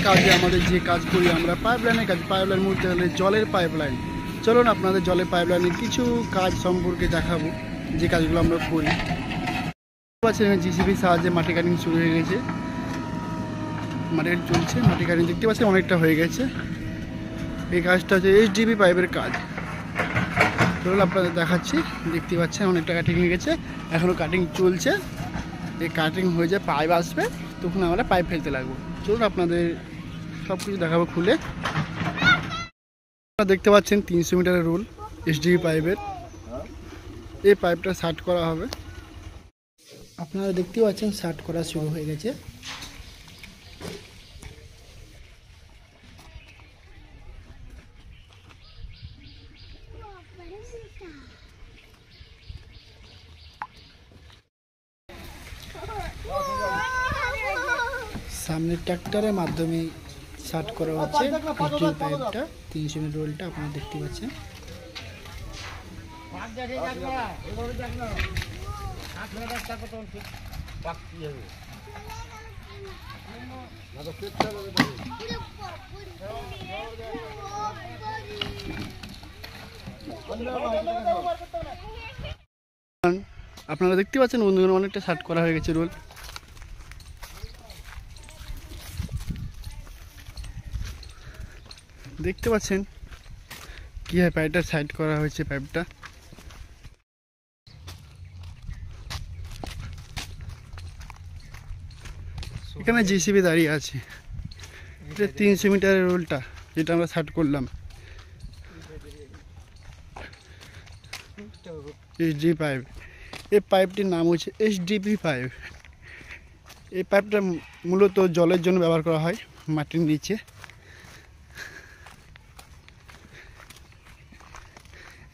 কাজে আমাদের যে কাজ করি আমরা পাইপলাইনের কাজ, পাইপলাইন বলতে গেলে জলের পাইপলাইন। চলুন আপনাদের জলের পাইপলাইনের কিছু কাজ সম্পর্কে দেখাবো, যে কাজগুলো আমরা করি। জিসিবির সাহায্যে মাটি কাটিং শুরু হয়ে গেছে, মাটি কাটিং চলছে। মাটি কাটিং দেখতে পাচ্ছেন অনেকটা হয়ে গেছে। এই কাজটা হচ্ছে এইচডিপি পাইপের কাজ। চলুন আপনাদের দেখাচ্ছি। দেখতে পাচ্ছেন অনেকটা কাটিং হয়ে গেছে, এখনও কাটিং চলছে। এই কাটিং হয়ে যায়, পাইপ আসবে, তখন আমরা পাইপ ফেলতে লাগবো। চলুন আপনাদের সব কিছু দেখাবো খুলে। আপনারা দেখতে পাচ্ছেন 300 মিটারের রোল এইচডিপি পাইপের। এই পাইপটা শার্ট করা হবে। আপনারা দেখতে পাচ্ছেন শার্ট করা শুরু হয়ে গেছে। সামনে ট্রাক্টরের মাধ্যমে শার্ট করা হচ্ছে এইচডিপি পাইপটা, 300 মিটার রোলটা আপনারা দেখতে পাচ্ছেন। আপনারা দেখতে পাচ্ছেন বন্ধুগণ অনেকটা শার্ট করা হয়ে গেছে রোল। দেখতে পাচ্ছেন কীভাবে পাইপটা সাইড করা হয়েছে। পাইপটা এখানে জিসিবি দাঁড়িয়ে আছে। এটা 300 মিটারের রোলটা যেটা আমরা সাইড করলাম, এইচডিপি পাইপ। এই পাইপটির নাম হচ্ছে এইচডিপি পাইপ। এই পাইপটা মূলত জলের জন্য ব্যবহার করা হয় মাটির নিচে।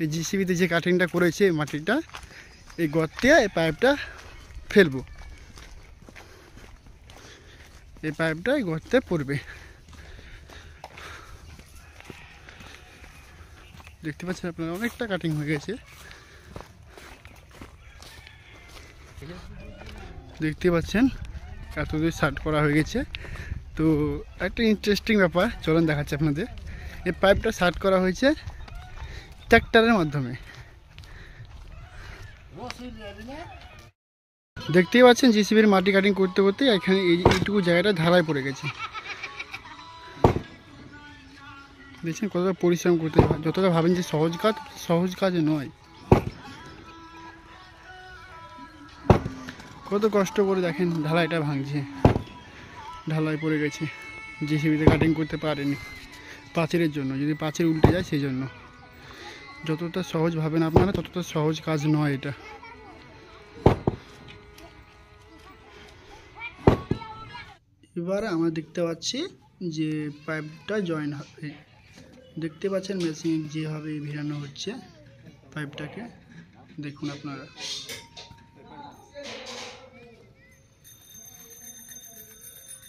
এই জিসিবিতে যে কাটিংটা করেছে মাটিটা, এই গর্তে এই পাইপটা ফেলবো। এই পাইপটা এই গর্তে পড়বে। দেখতে পাচ্ছেন আপনারা অনেকটা কাটিং হয়ে গেছে। দেখতে পাচ্ছেন এতদূর শার্ট করা হয়ে গেছে। তো একটা ইন্টারেস্টিং ব্যাপার, চলুন দেখাচ্ছি আপনাদের। এই পাইপটা শার্ট করা হয়েছে ট্রাক্টরের মাধ্যমে। দেখতেই পাচ্ছেন জিসিবির মাটি কাটিং করতে করতে এখানে এইটুকু জায়গাটা ঢালাই পড়ে গেছে। দেখছেন কতটা পরিশ্রম করতে হয়। যতটা ভাবেন যে সহজ কাজ নয়, কত কষ্ট করে দেখেন ঢালাইটা ভাঙছে। ঢালাই পড়ে গেছে, জিসিবিতে কাটিং করতে পারেনি পাঁচিলের জন্য। যদি পাঁচিল উল্টে যায় সেই জন্য। যতটা সহজ ভাবেন আপনারা ততটা সহজ কাজ নয় এটা। এবারে আমরা দেখতে পাচ্ছি যে পাইপটা জয়েন হবে। দেখতে পাচ্ছেন মেশিন যেভাবে ভিড়ানো হচ্ছে পাইপটাকে, দেখুন আপনারা।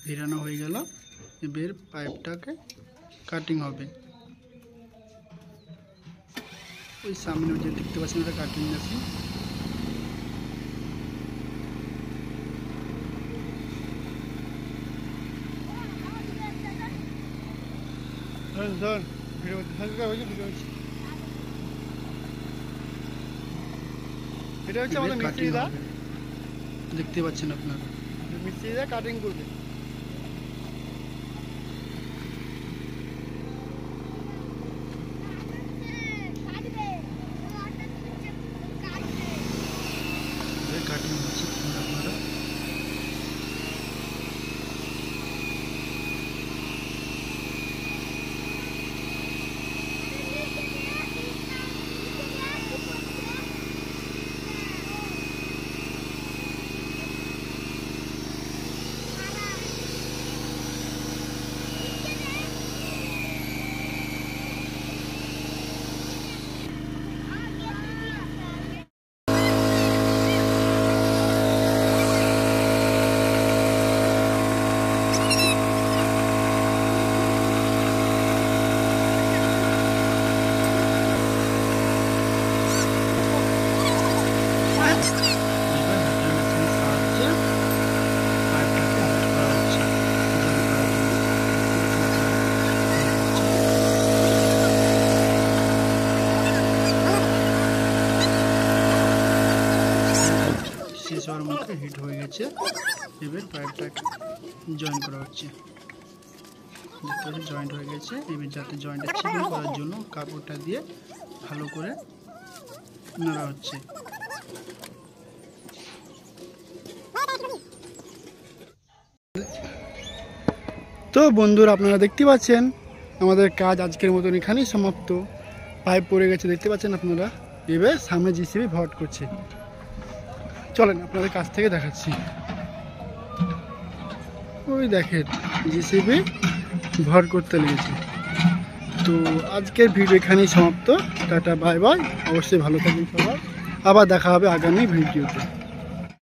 ভিড়ানো হয়ে গেল, এবার পাইপটাকে কাটিং হবে। ওই সামনে যে দেখতে পাচ্ছেন ওটা কাটিং মেশিন। এটা হচ্ছে আমাদের মিস্ত্রিদা, দেখতে পাচ্ছেন আপনারা। মিস্ত্রিদা কাটিং করবে। কাটিং হচ্ছে আপনারা। শেষ হওয়ার মধ্যে হিট হয়ে গেছে। এবার পাইপটা জয়েন করা হচ্ছে, দেখতে পাচ্ছি জয়েন্ট হয়ে গেছে। এবার যাতে জয়েন্টটা চিকন করার জন্য কাপড়টা দিয়ে ভালো করে নাড়া হচ্ছে। তো বন্ধুরা আপনারা দেখতে পাচ্ছেন আমাদের কাজ আজকের মতন এখানেই সমাপ্ত। পাইপ পড়ে গেছে দেখতে পাচ্ছেন আপনারা। এবার সামনে জিসিবি ভরাট করছে, চলেন আপনাদের কাছ থেকে দেখাচ্ছি। ওই দেখেন জিসিবি ভরাট করতে লেগেছে। তো আজকের ভিডিও এখানেই সমাপ্ত। টাটা বাই বাই, অবশ্যই ভালো থাকবেন সবাই, আবার দেখা হবে আগামী ভিডিওতে।